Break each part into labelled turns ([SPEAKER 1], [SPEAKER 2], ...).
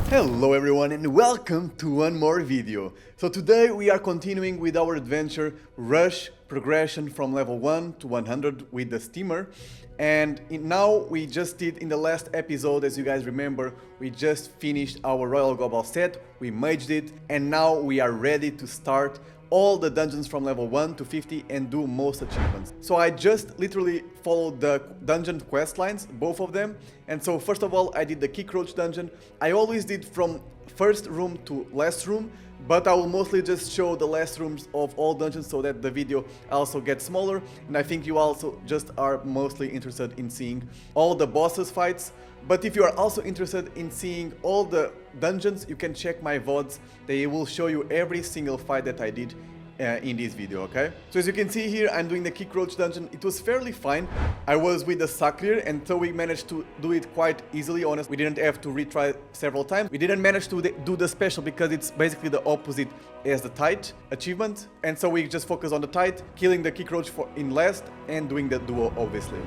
[SPEAKER 1] Hello everyone and welcome to one more video. So today we are continuing with our adventure Rush progression from level 1 to 100 with the steamer. And now we just did in the last episode, as you guys remember, we just finished our Royal Global set, we maged it, and now we are ready to start all the dungeons from level 1 to 50 and do most achievements. So I just literally followed the dungeon quest lines, both of them. And so first of all, I did the Kickroach dungeon. I always did from first room to last room, but I will mostly just show the last rooms of all dungeons so that the video also gets smaller. And I think you also just are mostly interested in seeing all the bosses fights. But if you are also interested in seeing all the dungeons, you can check my VODs. They will show you every single fight that I did in this video, okay? So as you can see here, I'm doing the Kickroach dungeon. It was fairly fine. I was with the Scaraleaf, and so we managed to do it quite easily, honestly. We didn't have to retry several times. We didn't manage to do the special because it's basically the opposite as the tight achievement. And so we just focus on the tight, killing the Kickroach in last, and doing the duo, obviously.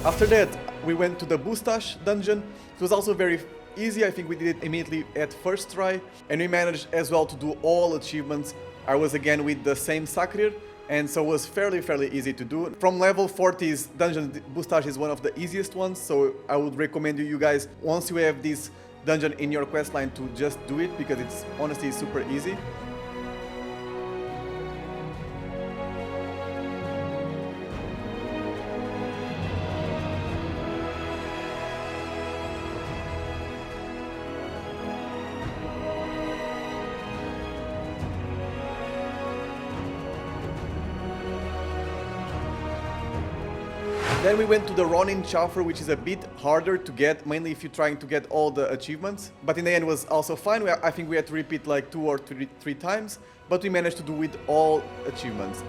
[SPEAKER 1] After that, we went to the Boostache dungeon. It was also very easy. I think we did it immediately at first try. And we managed as well to do all achievements. I was again with the same Scaraleaf, and so it was fairly easy to do. From level 40's dungeon, Boostache is one of the easiest ones. So I would recommend you guys, once you have this dungeon in your quest line, to just do it because it's honestly super easy. Then we went to the Ronin Chafer, which is a bit harder to get, mainly if you're trying to get all the achievements. But in the end, it was also fine. I think we had to repeat like 2 or 3 times, but we managed to do with all achievements.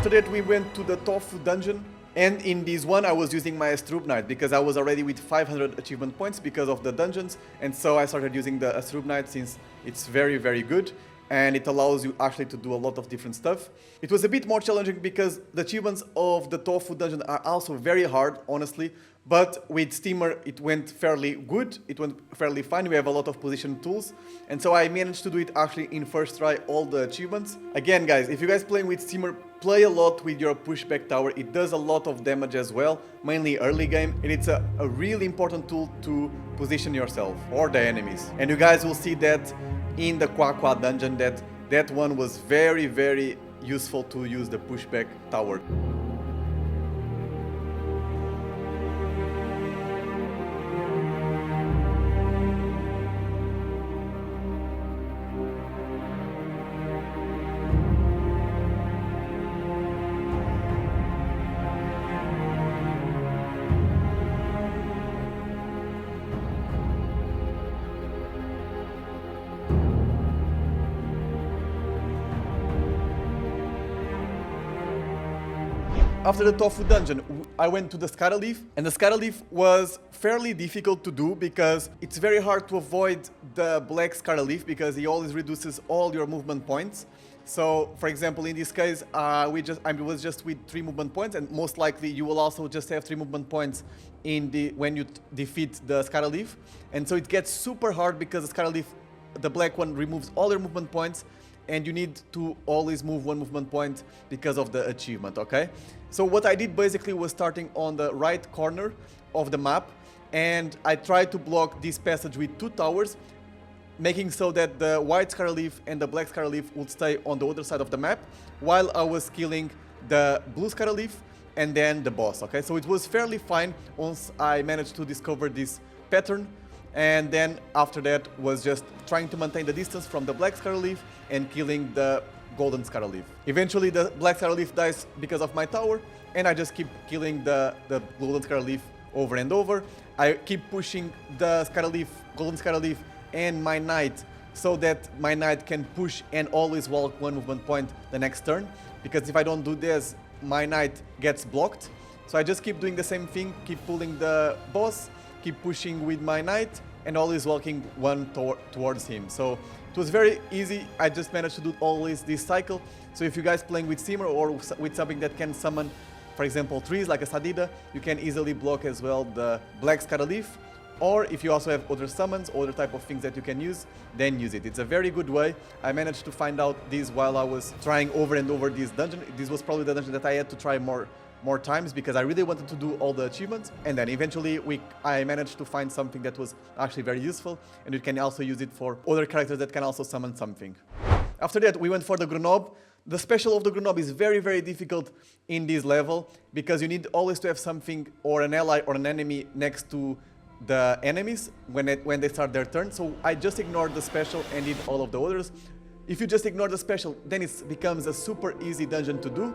[SPEAKER 1] After that, we went to the Tofu dungeon, and in this one I was using my Astrub Knight because I was already with 500 achievement points because of the dungeons, and so I started using the Astrub Knight since it's very good and it allows you actually to do a lot of different stuff. It was a bit more challenging because the achievements of the Tofu dungeon are also very hard, honestly, but with Steamer it went fairly good, it went fairly fine. We have a lot of position tools, and so I managed to do it actually in first try, all the achievements. Again guys, if you guys playing with Steamer, play a lot with your pushback tower. It does a lot of damage as well, mainly early game, and it's a really important tool to position yourself or the enemies. And you guys will see that in the Kwakwa Dungeon, that one was very useful to use the pushback tower. After the Tofu dungeon, I went to the Scaraleaf, and the Scaraleaf was fairly difficult to do because it's very hard to avoid the black Scaraleaf because he always reduces all your movement points. So, for example, in this case, I was just with 3 movement points, and most likely you will also just have 3 movement points when you defeat the Scaraleaf. And so it gets super hard because the Scaraleaf, the black one, removes all your movement points, and you need to always move 1 movement point because of the achievement, okay? So what I did basically was starting on the right corner of the map, and I tried to block this passage with 2 towers, making so that the white Scaraleaf and the black Scaraleaf would stay on the other side of the map, while I was killing the blue Scaraleaf and then the boss, okay? So it was fairly fine once I managed to discover this pattern, and then after that was just trying to maintain the distance from the black Scaraleaf and killing the golden Scaraleaf. Eventually the black Scaraleaf dies because of my tower, and I just keep killing the golden Scaraleaf over and over. I keep pushing the Scaraleaf, golden Scaraleaf, and my knight, so that my knight can push and always walk 1 movement point the next turn, because if I don't do this, my knight gets blocked. So I just keep doing the same thing, keep pulling the boss, keep pushing with my knight, and always walking one towards him. So it was very easy. I just managed to do always this cycle. So if you guys playing with Simmer or with something that can summon, for example, trees like a Sadida, you can easily block as well the black Scaraleaf. Or if you also have other summons, other type of things that you can use, then use it. It's a very good way. I managed to find out this while I was trying over and over this dungeon. This was probably the dungeon that I had to try more times, because I really wanted to do all the achievements. And then eventually I managed to find something that was actually very useful, and you can also use it for other characters that can also summon something. After that, we went for the Grunob. The special of the Grunob is very, very difficult in this level, because you need always to have something or an ally or an enemy next to the enemies when they start their turn. So I just ignored the special and did all of the others. If you just ignore the special, then it becomes a super easy dungeon to do.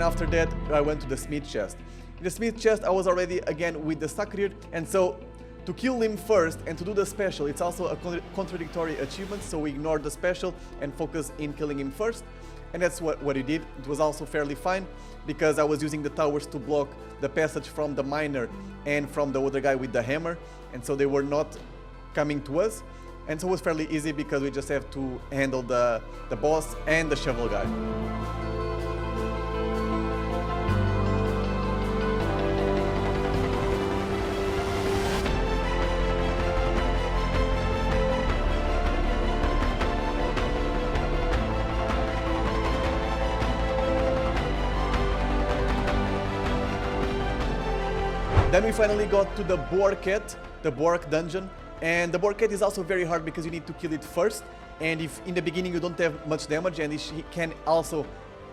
[SPEAKER 1] After that, I went to the smith chest. In the smith chest, I was already again with the Sakrir, and so to kill him first and to do the special, it's also a contradictory achievement, so we ignored the special and focused in killing him first, and that's what he did. It was also fairly fine, because I was using the towers to block the passage from the miner and from the other guy with the hammer, and so they were not coming to us, and so it was fairly easy because we just have to handle the boss and the shovel guy. Then we finally got to the Bworkette, the Bwork Dungeon, and the Bworkette is also very hard because you need to kill it first, and if in the beginning you don't have much damage, and she can also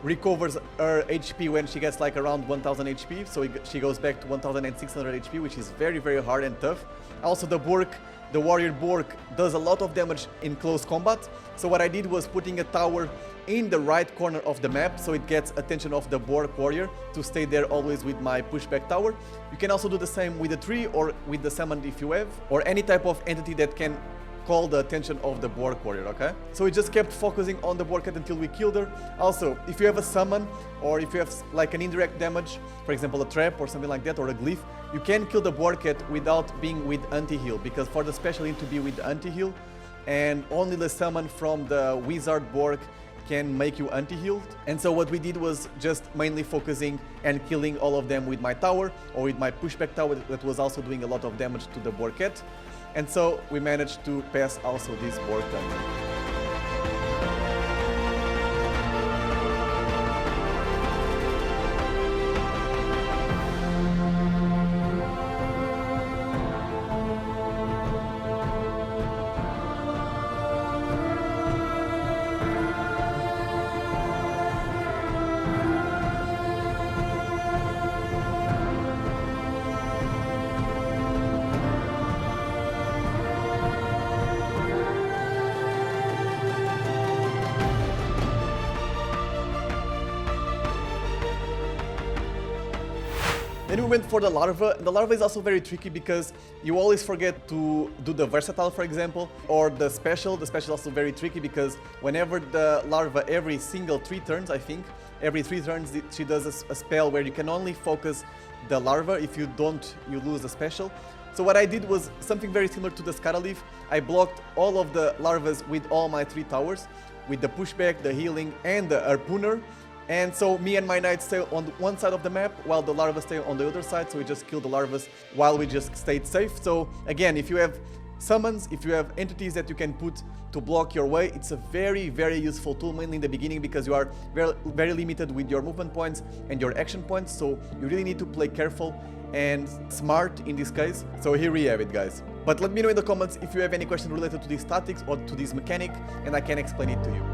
[SPEAKER 1] recovers her HP when she gets like around 1000 HP, so she goes back to 1600 HP, which is very, very hard and tough. Also the warrior Bwork does a lot of damage in close combat, so what I did was putting a tower in the right corner of the map, so it gets attention of the Bwork warrior to stay there always with my pushback tower. You can also do the same with the tree or with the summon if you have, or any type of entity that can call the attention of the Bwork warrior, okay? So we just kept focusing on the Bworkette until we killed her. Also, if you have a summon, or if you have like an indirect damage, for example a trap or something like that, or a glyph, you can kill the Bworkette without being with anti-heal, because for the special you need to be with anti-heal, and only the summon from the wizard Bwork can make you anti-healed. And so what we did was just mainly focusing and killing all of them with my tower or with my pushback tower that was also doing a lot of damage to the Bworkette. And so we managed to pass also this Bwork Dungeon. Then we went for the larva. The larva is also very tricky because you always forget to do the versatile, for example, or the special. The special is also very tricky because whenever the larva, every single 3 turns, I think, every 3 turns she does a spell where you can only focus the larva. If you don't, you lose the special. So what I did was something very similar to the Scaraleaf. I blocked all of the larvas with all my 3 towers, with the pushback, the healing, and the harpooner. And so me and my knights stay on one side of the map, while the larvae stay on the other side, so we just kill the larvae while we just stayed safe. So again, if you have summons, if you have entities that you can put to block your way, it's a very, very useful tool, mainly in the beginning, because you are very, very limited with your movement points and your action points, so you really need to play careful and smart in this case. So here we have it, guys. But let me know in the comments if you have any question related to these tactics or to this mechanic, and I can explain it to you.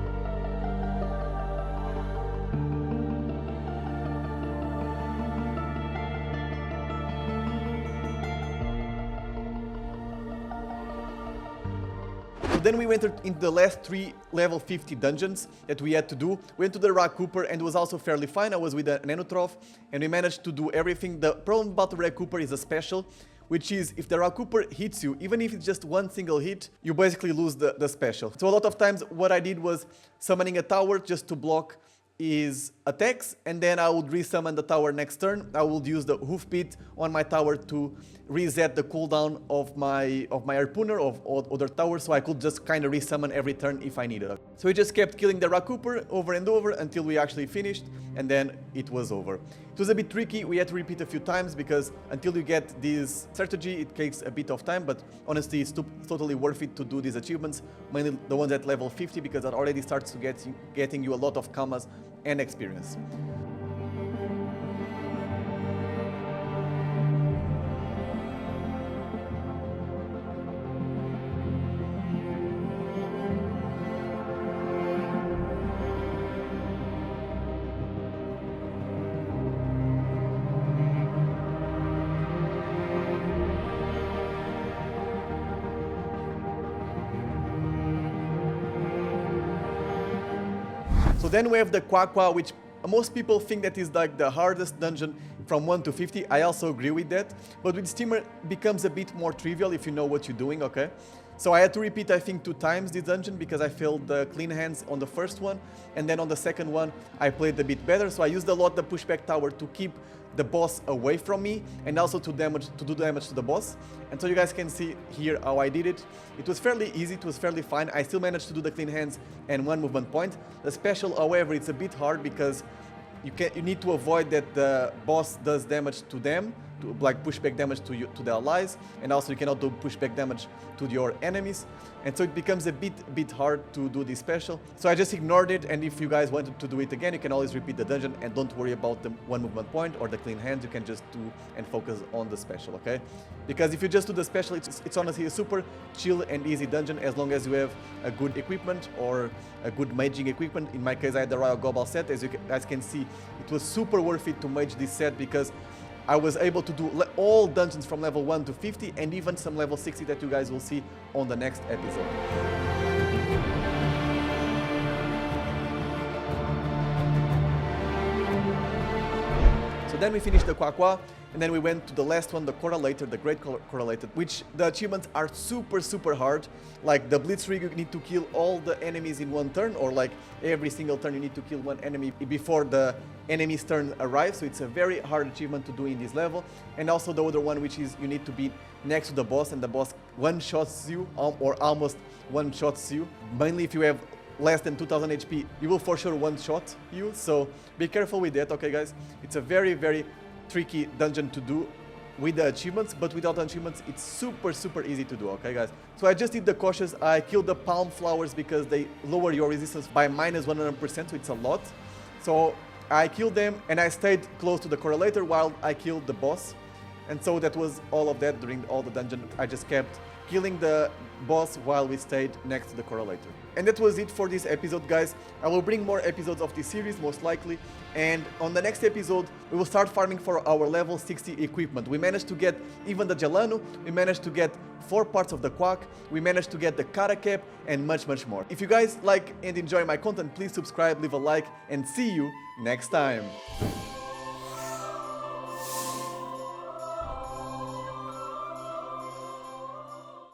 [SPEAKER 1] Then we went into the last 3 level 50 dungeons that we had to do. We went to the Raccooper, and it was also fairly fine. I was with a Nanotroph, and we managed to do everything. The problem about the Raccooper is a special, which is if the Raccooper hits you, even if it's just one single hit, you basically lose the special. So a lot of times what I did was summoning a tower just to block his attacks, and then I would resummon the tower next turn. I would use the hoof pit on my tower to reset the cooldown of my harpooner of other towers, so I could just kind of resummon every turn if I needed. So we just kept killing the Raccooper over and over until we actually finished, and then it was over. It was a bit tricky. We had to repeat a few times because until you get this strategy, it takes a bit of time, but honestly, it's totally worth it to do these achievements, mainly the ones at level 50, because that already starts to getting you a lot of commas and experience. So then we have the Kwakwa, which most people think that is like the hardest dungeon from 1 to 50. I also agree with that. But with Steamer, it becomes a bit more trivial if you know what you're doing, okay? So I had to repeat, I think, 2 times this dungeon because I failed the clean hands on the first one. And then on the second one, I played a bit better. So I used a lot the pushback tower to keep the boss away from me and also to do damage to the boss. And so you guys can see here how I did it. It was fairly easy, it was fairly fine. I still managed to do the clean hands and 1 movement point. The special, however, it's a bit hard because you need to avoid that the boss does damage to them, to like pushback damage to the allies, and also you cannot do pushback damage to your enemies, and so it becomes a bit hard to do this special. So I just ignored it, and if you guys wanted to do it again, you can always repeat the dungeon and don't worry about the 1 movement point or the clean hands. You can just do and focus on the special, okay? Because if you just do the special, it's honestly a super chill and easy dungeon as long as you have a good equipment or a good maging equipment. In my case, I had the Royal Global set. As you guys can see, it was super worth it to mage this set because I was able to do all dungeons from level 1 to 50 and even some level 60 that you guys will see on the next episode. So then we finished the Kwakwa, and then we went to the last one, the Coralator, the Great Coralator, which the achievements are super hard. Like the Blitzkrieg, you need to kill all the enemies in 1 turn, or like every single turn you need to kill 1 enemy before the enemy's turn arrives. So it's a very hard achievement to do in this level. And also the other one, which is you need to be next to the boss, and the boss one-shots you, or almost one-shots you. Mainly if you have less than 2000 HP, you will for sure one-shot you, so be careful with that, okay guys? It's a very tricky dungeon to do with the achievements, but without the achievements, it's super easy to do, okay guys? So I just did the cautious. I killed the palm flowers because they lower your resistance by -100%, so it's a lot. So I killed them, and I stayed close to the Coralator while I killed the boss. And so that was all of that during all the dungeon. I just kept killing the boss while we stayed next to the Coralator. And that was it for this episode, guys. I will bring more episodes of this series, most likely. And on the next episode, we will start farming for our level 60 equipment. We managed to get even the Gelano, we managed to get 4 parts of the Quack, we managed to get the Caracap, and much more. If you guys like and enjoy my content, please subscribe, leave a like, and see you next time.